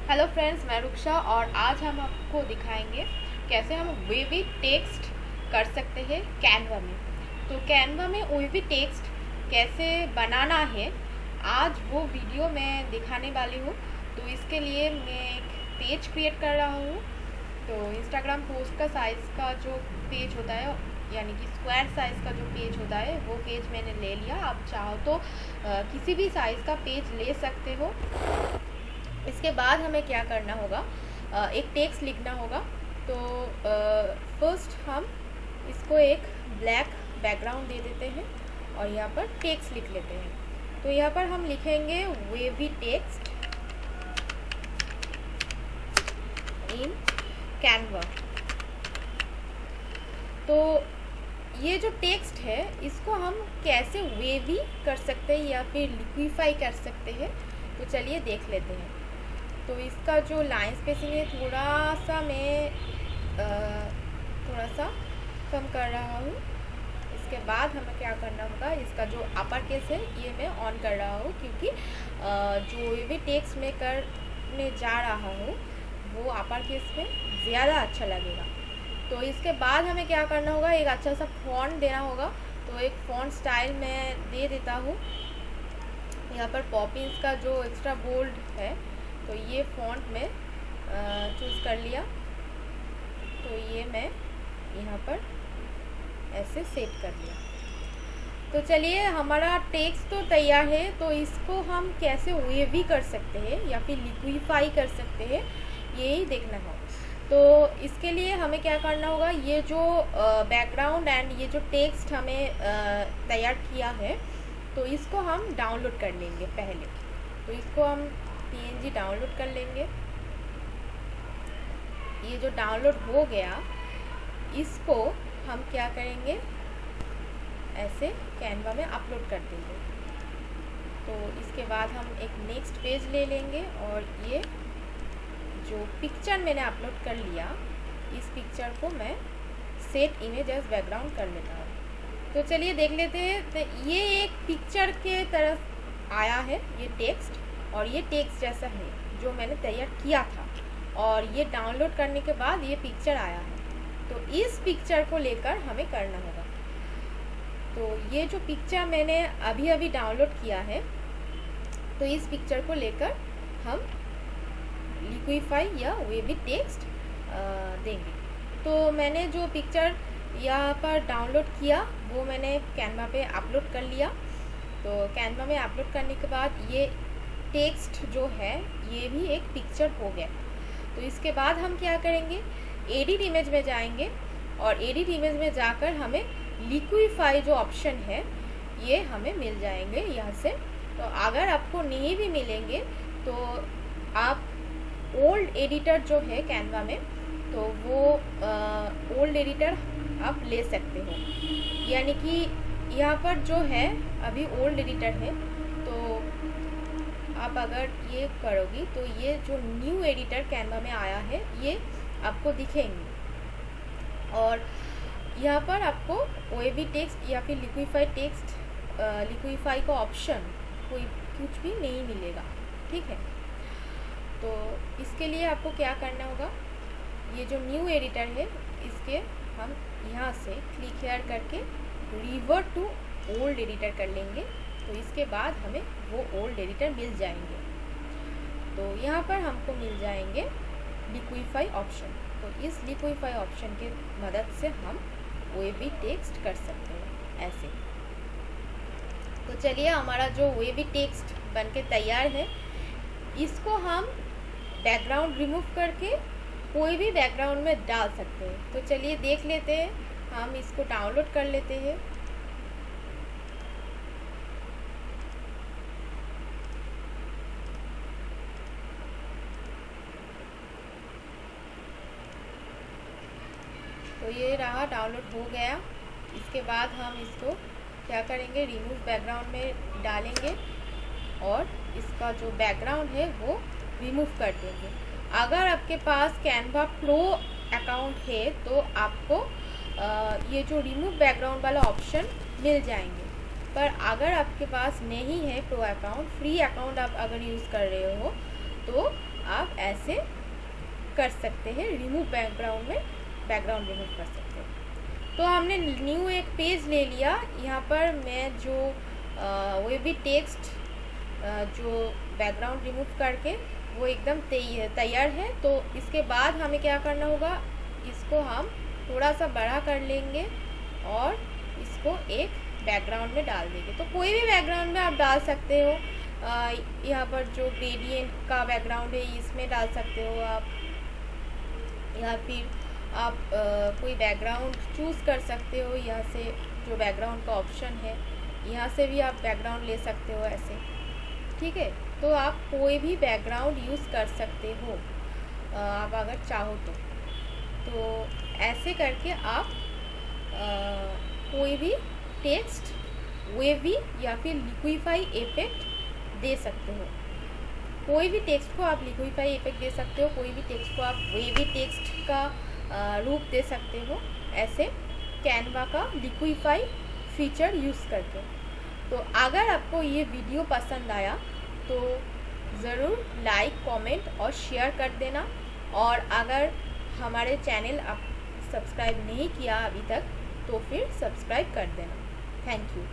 Hello friends, मैं रुक्षा और आज हम आपको दिखाएंगे कैसे हम वेवी टेक्स्ट कर सकते हैं कैनवा में। तो कैनवा में वेवी टेक्स्ट कैसे बनाना है, आज वो वीडियो मैं दिखाने वाली हूँ। तो इसके लिए मैं एक पेज क्रिएट कर रहा हूँ। तो इंस्टाग्राम पोस्ट का साइज़ का जो पेज होता है, यानी कि स्क्वायर साइज़ का जो पेज होता है, वो पेज मैंने ले लिया। आप चाहो तो किसी भी साइज़ का पेज ले सकते हो। इसके बाद हमें क्या करना होगा, एक टेक्स्ट लिखना होगा। तो फर्स्ट हम इसको एक ब्लैक बैकग्राउंड दे देते हैं और यहाँ पर टेक्स्ट लिख लेते हैं। तो यहाँ पर हम लिखेंगे वेवी टेक्स्ट इन कैनवा। तो ये जो टेक्स्ट है इसको हम कैसे वेवी कर सकते हैं या फिर लिक्विफाई कर सकते हैं, तो चलिए देख लेते हैं। तो इसका जो लाइन स्पेसिंग है थोड़ा सा मैं थोड़ा सा कम कर रहा हूँ। इसके बाद हमें क्या करना होगा, इसका जो अपर केस है ये मैं ऑन कर रहा हूँ, क्योंकि जो भी टेक्स्ट में करने जा रहा हूँ वो अपर केस में ज़्यादा अच्छा लगेगा। तो इसके बाद हमें क्या करना होगा, एक अच्छा सा फॉन्ट देना होगा। तो एक फॉन्ट स्टाइल मैं दे देता हूँ। यहाँ पर पॉपिंस का जो एक्स्ट्रा बोल्ड है, तो ये फॉन्ट में चूज़ कर लिया। तो ये मैं यहाँ पर ऐसे सेट कर लिया। तो चलिए, हमारा टेक्स्ट तो तैयार है। तो इसको हम कैसे वेवी कर सकते हैं या फिर लिक्विफाई कर सकते हैं, यही देखना होगा। तो इसके लिए हमें क्या करना होगा, ये जो बैकग्राउंड एंड ये जो टेक्स्ट हमें तैयार किया है, तो इसको हम डाउनलोड कर लेंगे पहले। तो इसको हम PNG डाउनलोड कर लेंगे। ये जो डाउनलोड हो गया, इसको हम क्या करेंगे, ऐसे कैनवा में अपलोड कर देंगे। तो इसके बाद हम एक नेक्स्ट पेज ले लेंगे और ये जो पिक्चर मैंने अपलोड कर लिया, इस पिक्चर को मैं सेट इमेज एज बैकग्राउंड कर लेता हूँ। तो चलिए देख लेते हैं। तो ये एक पिक्चर के तरफ आया है ये टेक्स्ट, और ये टेक्स्ट जैसा है जो मैंने तैयार किया था, और ये डाउनलोड करने के बाद ये पिक्चर आया है। तो इस पिक्चर को लेकर हमें करना होगा। तो ये जो पिक्चर मैंने अभी अभी डाउनलोड किया है, तो इस पिक्चर को लेकर हम लिक्विफाई या वेवी टेक्स्ट देंगे। तो मैंने जो पिक्चर यहाँ पर डाउनलोड किया वो मैंने कैनवा पे अपलोड कर लिया। तो कैनवा में अपलोड करने के बाद ये टेक्स्ट जो है ये भी एक पिक्चर हो गया। तो इसके बाद हम क्या करेंगे, एडिट इमेज में जाएंगे और एडिट इमेज में जाकर हमें लिक्विफाई जो ऑप्शन है ये हमें मिल जाएंगे यहाँ से। तो अगर आपको नहीं भी मिलेंगे तो आप ओल्ड एडिटर जो है कैनवा में, तो वो ओल्ड एडिटर आप ले सकते हो। यानी कि यहाँ पर जो है अभी ओल्ड एडिटर है, तो आप अगर ये करोगी तो ये जो न्यू एडिटर कैनवा में आया है ये आपको दिखेंगे। और यहाँ पर आपको वेवी टेक्स्ट या फिर लिक्विफाई का ऑप्शन कोई कुछ भी नहीं मिलेगा, ठीक है। तो इसके लिए आपको क्या करना होगा, ये जो न्यू एडिटर है इसके हम यहाँ से क्लिक हेयर करके रिवर्ट टू ओल्ड एडिटर कर लेंगे। तो इसके बाद हमें वो ओल्ड एडिटर मिल जाएंगे। तो यहाँ पर हमको मिल जाएंगे लिक्विफाई ऑप्शन। तो इस लिक्विफाई ऑप्शन के मदद से हम वेवी टेक्स्ट कर सकते हैं ऐसे। तो चलिए, हमारा जो वेवी टेक्स्ट बनके तैयार है, इसको हम बैकग्राउंड रिमूव करके कोई भी बैकग्राउंड में डाल सकते हैं। तो चलिए देख लेते हैं, हम इसको डाउनलोड कर लेते हैं। तो ये रहा, डाउनलोड हो गया। इसके बाद हम इसको क्या करेंगे, रिमूव बैकग्राउंड में डालेंगे और इसका जो बैकग्राउंड है वो रिमूव कर देंगे। अगर आपके पास कैनवा प्रो अकाउंट है तो आपको ये जो रिमूव बैकग्राउंड वाला ऑप्शन मिल जाएंगे। पर अगर आपके पास नहीं है प्रो अकाउंट, फ्री अकाउंट आप अगर यूज़ कर रहे हो, तो आप ऐसे कर सकते हैं, रिमूव बैकग्राउंड में बैकग्राउंड रिमूव कर सकते हैं। तो हमने न्यू एक पेज ले लिया। यहाँ पर मैं जो वेबी टेक्स्ट जो बैकग्राउंड रिमूव करके वो एकदम तैयार है। तो इसके बाद हमें क्या करना होगा, इसको हम थोड़ा सा बड़ा कर लेंगे और इसको एक बैकग्राउंड में डाल देंगे। तो कोई भी बैकग्राउंड में आप डाल सकते हो। यहाँ पर जो ग्रेडियंट का बैकग्राउंड है इसमें डाल सकते हो आप, या फिर आप कोई बैकग्राउंड चूज़ कर सकते हो। यहाँ से जो बैकग्राउंड का ऑप्शन है यहाँ से भी आप बैकग्राउंड ले सकते हो ऐसे, ठीक है। तो आप कोई भी बैकग्राउंड यूज़ कर सकते हो आप अगर चाहो तो ऐसे करके आप कोई भी टेक्स्ट वेवी या फिर लिक्विफाई इफेक्ट दे सकते हो। कोई भी टेक्स्ट को आप लिक्विफाई इफेक्ट दे सकते हो, कोई भी टेक्स्ट को आप वेवी टेक्स्ट का रूप दे सकते हो ऐसे कैनवा का लिक्विफाई फीचर यूज़ करके। तो अगर आपको ये वीडियो पसंद आया तो ज़रूर लाइक, कमेंट और शेयर कर देना। और अगर हमारे चैनल आप सब्सक्राइब नहीं किया अभी तक तो फिर सब्सक्राइब कर देना। Thank you.